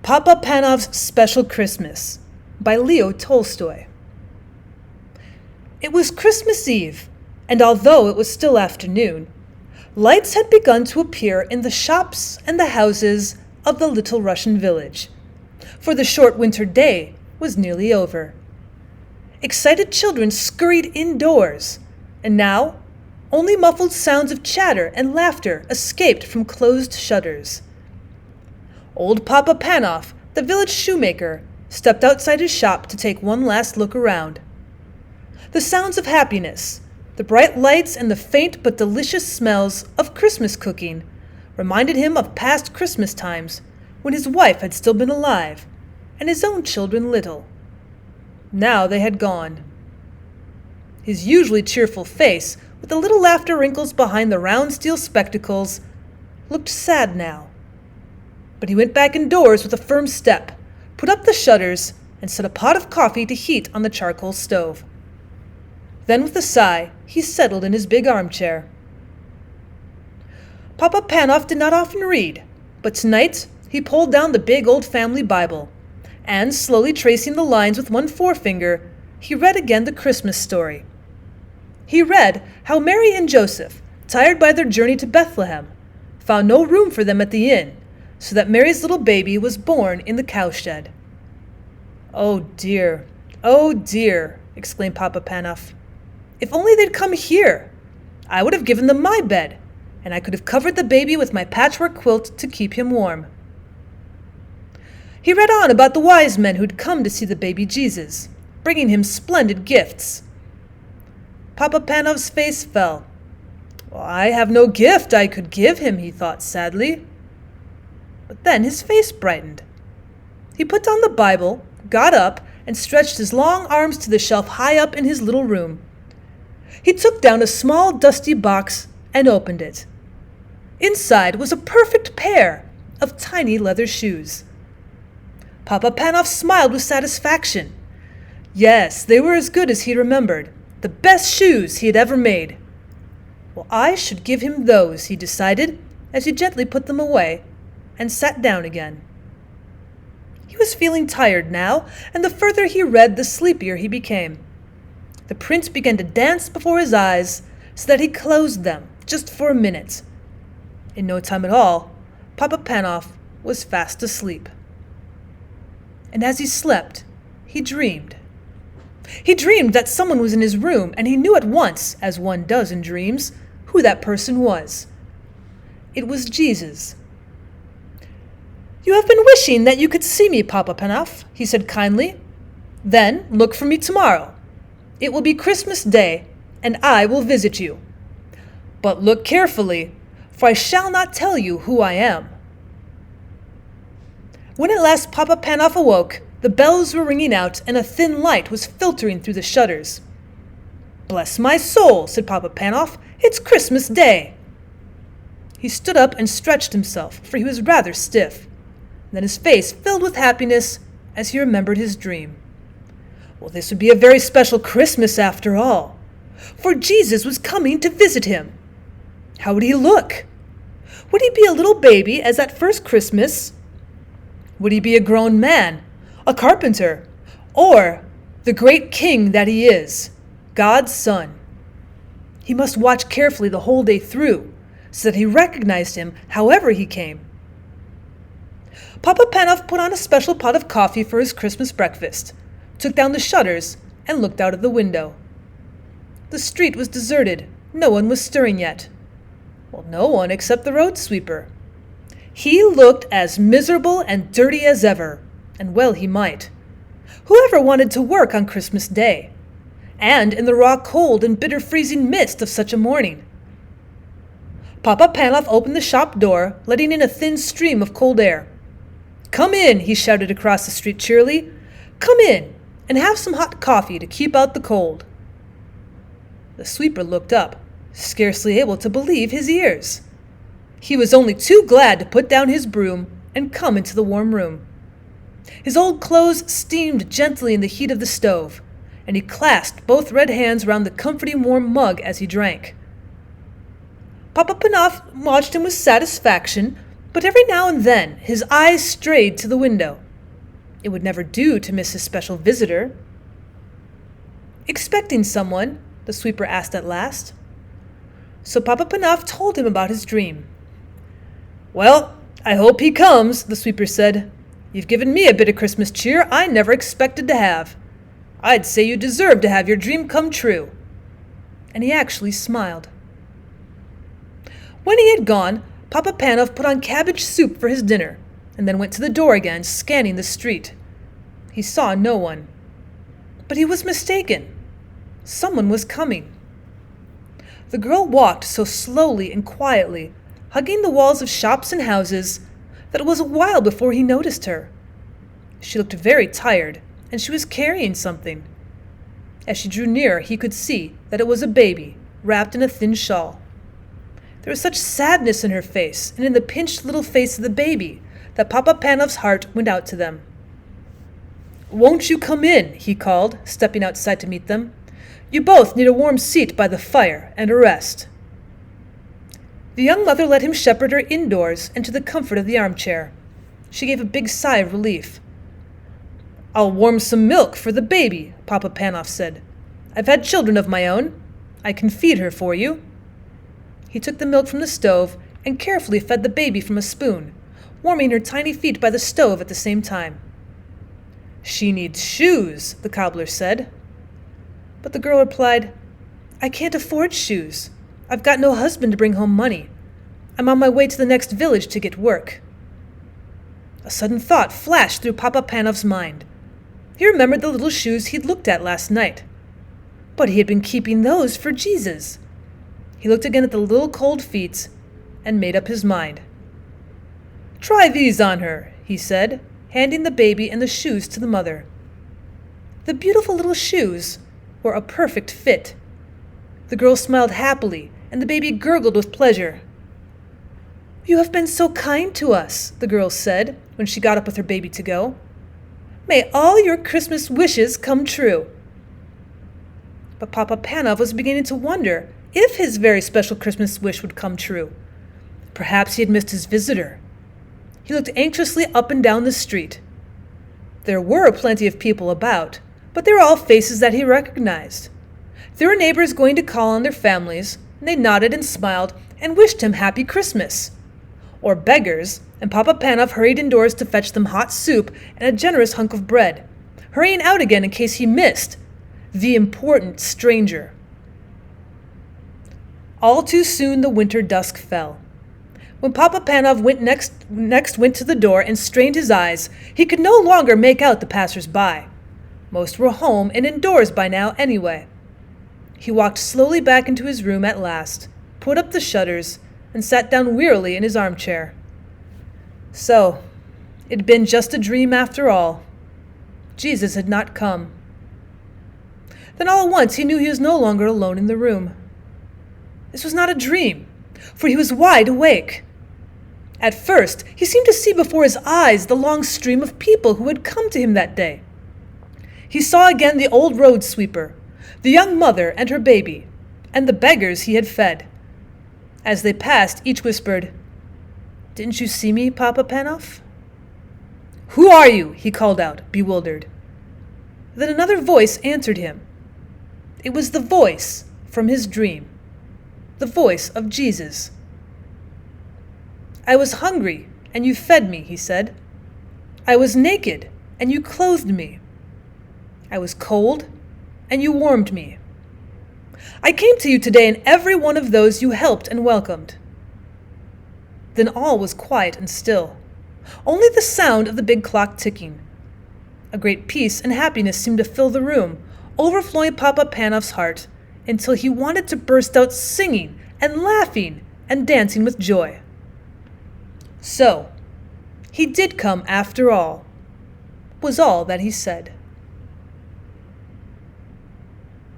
Papa Panov's Special Christmas by Leo Tolstoy. It was Christmas Eve, and although it was still afternoon, lights had begun to appear in the shops and the houses of the little Russian village, for the short winter day was nearly over. Excited children scurried indoors, and now only muffled sounds of chatter and laughter escaped from closed shutters. Old Papa Panov, the village shoemaker, stepped outside his shop to take one last look around. The sounds of happiness, the bright lights and the faint but delicious smells of Christmas cooking reminded him of past Christmas times when his wife had still been alive and his own children little. Now they had gone. His usually cheerful face, with the little laughter wrinkles behind the round steel spectacles, looked sad now. But he went back indoors with a firm step, put up the shutters, and set a pot of coffee to heat on the charcoal stove. Then with a sigh, he settled in his big armchair. Papa Panov did not often read, but tonight he pulled down the big old family Bible, and slowly tracing the lines with one forefinger, he read again the Christmas story. He read how Mary and Joseph, tired by their journey to Bethlehem, found no room for them at the inn, so that Mary's little baby was born in the cowshed. "Oh dear, exclaimed Papa Panov. "If only they'd come here! I would have given them my bed, and I could have covered the baby with my patchwork quilt to keep him warm." He read on about the wise men who'd come to see the baby Jesus, bringing him splendid gifts. Papa Panov's face fell. "Well, I have no gift I could give him," he thought sadly. But then his face brightened. He put down the Bible, got up, and stretched his long arms to the shelf high up in his little room. He took down a small dusty box and opened it. Inside was a perfect pair of tiny leather shoes. Papa Panov smiled with satisfaction. Yes, they were as good as he remembered, the best shoes he had ever made. Well, I should give him those, he decided, as he gently put them away and sat down again. He was feeling tired now, and the further he read, the sleepier he became. The print began to dance before his eyes, so that he closed them just for a minute. In no time at all, Papa Panov was fast asleep. And as he slept, he dreamed. He dreamed that someone was in his room, and he knew at once, as one does in dreams, who that person was. It was Jesus. "You have been wishing that you could see me, Papa Panov," he said kindly. "Then look for me tomorrow. It will be Christmas Day, and I will visit you. But look carefully, for I shall not tell you who I am." When at last Papa Panov awoke, the bells were ringing out and a thin light was filtering through the shutters. "Bless my soul," said Papa Panov, "it's Christmas Day." He stood up and stretched himself, for he was rather stiff. Then his face filled with happiness as he remembered his dream. Well, this would be a very special Christmas after all, for Jesus was coming to visit him. How would he look? Would he be a little baby as that first Christmas? Would he be a grown man, a carpenter, or the great king that he is, God's son? He must watch carefully the whole day through, so that he recognized him however he came. Papa Panov put on a special pot of coffee for his Christmas breakfast, took down the shutters, and looked out of the window. The street was deserted. No one was stirring yet. Well, no one except the road sweeper. He looked as miserable and dirty as ever, and well he might. Whoever wanted to work on Christmas Day, and in the raw cold and bitter freezing mist of such a morning? Papa Panov opened the shop door, letting in a thin stream of cold air. "Come in," he shouted across the street cheerily. "Come in and have some hot coffee to keep out the cold." The sweeper looked up, scarcely able to believe his ears. He was only too glad to put down his broom and come into the warm room. His old clothes steamed gently in the heat of the stove, and he clasped both red hands round the comforting warm mug as he drank. Papa Panov watched him with satisfaction, But every now and then his eyes strayed to the window. It would never do to miss his special visitor. "Expecting someone?" the sweeper asked at last. So Papa Panov told him about his dream. "Well, I hope he comes," the sweeper said. "You've given me a bit of Christmas cheer I never expected to have. I'd say you deserve to have your dream come true." And he actually smiled. When he had gone, Papa Panov put on cabbage soup for his dinner, and then went to the door again, scanning the street. He saw no one. But he was mistaken. Someone was coming. The girl walked so slowly and quietly, hugging the walls of shops and houses, that it was a while before he noticed her. She looked very tired, and she was carrying something. As she drew nearer, he could see that it was a baby, wrapped in a thin shawl. There was such sadness in her face, and in the pinched little face of the baby, that Papa Panov's heart went out to them. "Won't you come in?" he called, stepping outside to meet them. "You both need a warm seat by the fire and a rest." The young mother let him shepherd her indoors and to the comfort of the armchair. She gave a big sigh of relief. "I'll warm some milk for the baby," Papa Panov said. "I've had children of my own. I can feed her for you." He took the milk from the stove and carefully fed the baby from a spoon, warming her tiny feet by the stove at the same time. "She needs shoes," the cobbler said. But the girl replied, "I can't afford shoes. I've got no husband to bring home money. I'm on my way to the next village to get work." A sudden thought flashed through Papa Panov's mind. He remembered the little shoes he'd looked at last night. But he had been keeping those for Jesus. He looked again at the little cold feet and made up his mind. "Try these on her," he said, handing the baby and the shoes to the mother. The beautiful little shoes were a perfect fit. The girl smiled happily, and the baby gurgled with pleasure. "You have been so kind to us," the girl said, when she got up with her baby to go. "May all your Christmas wishes come true." But Papa Panov was beginning to wonder if his very special Christmas wish would come true. Perhaps he had missed his visitor. He looked anxiously up and down the street. There were plenty of people about, but they were all faces that he recognized. There were neighbors going to call on their families, and they nodded and smiled and wished him Happy Christmas. Or beggars, and Papa Panov hurried indoors to fetch them hot soup and a generous hunk of bread, hurrying out again in case he missed the important stranger. All too soon the winter dusk fell. When Papa Panov went to the door and strained his eyes, he could no longer make out the passers-by. Most were home and indoors by now anyway. He walked slowly back into his room at last, put up the shutters, and sat down wearily in his armchair. So, it'd been just a dream after all. Jesus had not come. Then all at once he knew he was no longer alone in the room. This was not a dream, for he was wide awake. At first, he seemed to see before his eyes the long stream of people who had come to him that day. He saw again the old road sweeper, the young mother and her baby, and the beggars he had fed. As they passed, each whispered, "Didn't you see me, Papa Panov?" "Who are you?" he called out, bewildered. Then another voice answered him. It was the voice from his dream, the voice of Jesus. "I was hungry, and you fed me," he said. "I was naked, and you clothed me. I was cold, and you warmed me. I came to you today in every one of those you helped and welcomed." Then all was quiet and still, only the sound of the big clock ticking. A great peace and happiness seemed to fill the room, overflowing Papa Panov's heart, until he wanted to burst out singing and laughing and dancing with joy. So, he did come after all, was all that he said.